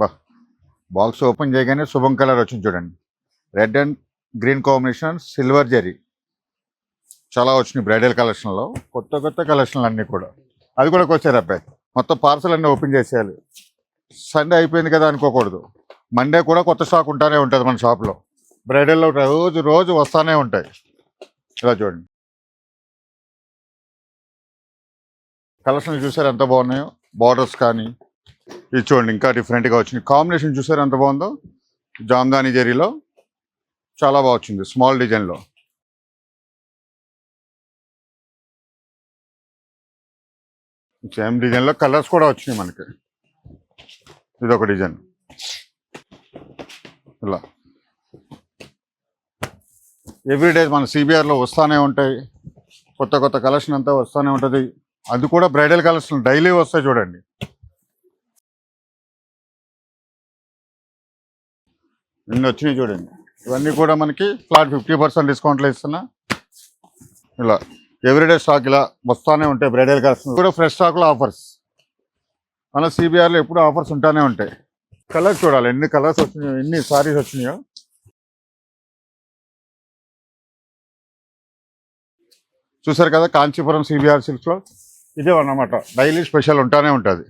బా box open చేయగానే శుభం కలర్ వచ్చింది చూడండి. Red and green combination, silver zari చాలా వచ్చినాయి బ్రైడల్ కలెక్షన్లో. కొత్త కొత్త కలెక్షన్లు అన్నీ కూడా. అది కూడా వచ్చారు అబ్బాయి. మొత్తం పార్సల్ అన్నీ ఓపెన్ చేసేయాలి. సండే అయిపోయింది కదా అనుకోకూడదు. మండే కూడా కొత్త స్టాక్ ఉంటానే ఉంటుంది మన షాప్లో. బ్రైడల్లో రోజు రోజు వస్తానే ఉంటాయి. ఇలా చూడండి, కలెక్షన్ చూసారు ఎంత బాగున్నాయో. బార్డర్స్ కానీ ఇది చూడండి, ఇంకా డిఫరెంట్గా వచ్చింది. కాంబినేషన్ చూసారు ఎంత బాగుందో. జామ్దాని జరీలో చాలా బాగా వచ్చింది, స్మాల్ డిజైన్లో. సేమ్ డిజైన్లో కలర్స్ కూడా వచ్చినాయి మనకి. ఇది ఒక డిజైన్ ఇలా ఎవ్రీడే మన సిబిఆర్లో వస్తూనే ఉంటాయి. కొత్త కొత్త కలెక్షన్ అంతా వస్తూనే ఉంటుంది. అది కూడా బ్రైడల్ కలెక్షన్ డైలీ వస్తాయి చూడండి. ఇన్ని వచ్చినాయి చూడండి. ఇవన్నీ కూడా మనకి ఫ్లాట్ 50% డిస్కౌంట్లో ఇస్తున్నా. ఇలా ఎవ్రీడే స్టాక్ ఇలా వస్తూనే ఉంటాయి. బ్రైడల్ కలెక్షన్ కూడా ఫ్రెష్ స్టాక్లో ఆఫర్స్. మన సిబిఆర్లో ఎప్పుడు ఆఫర్స్ ఉంటానే ఉంటాయి. కలర్స్ చూడాలి, ఎన్ని కలర్స్ వచ్చినాయో, ఎన్ని సారీస్ వచ్చినాయో. చూసారు కదా, కాంచీపురం సిబిఆర్ సిల్క్స్లో ఇదే అన్నమాట. డైలీ స్పెషల్ ఉంటానే ఉంటుంది.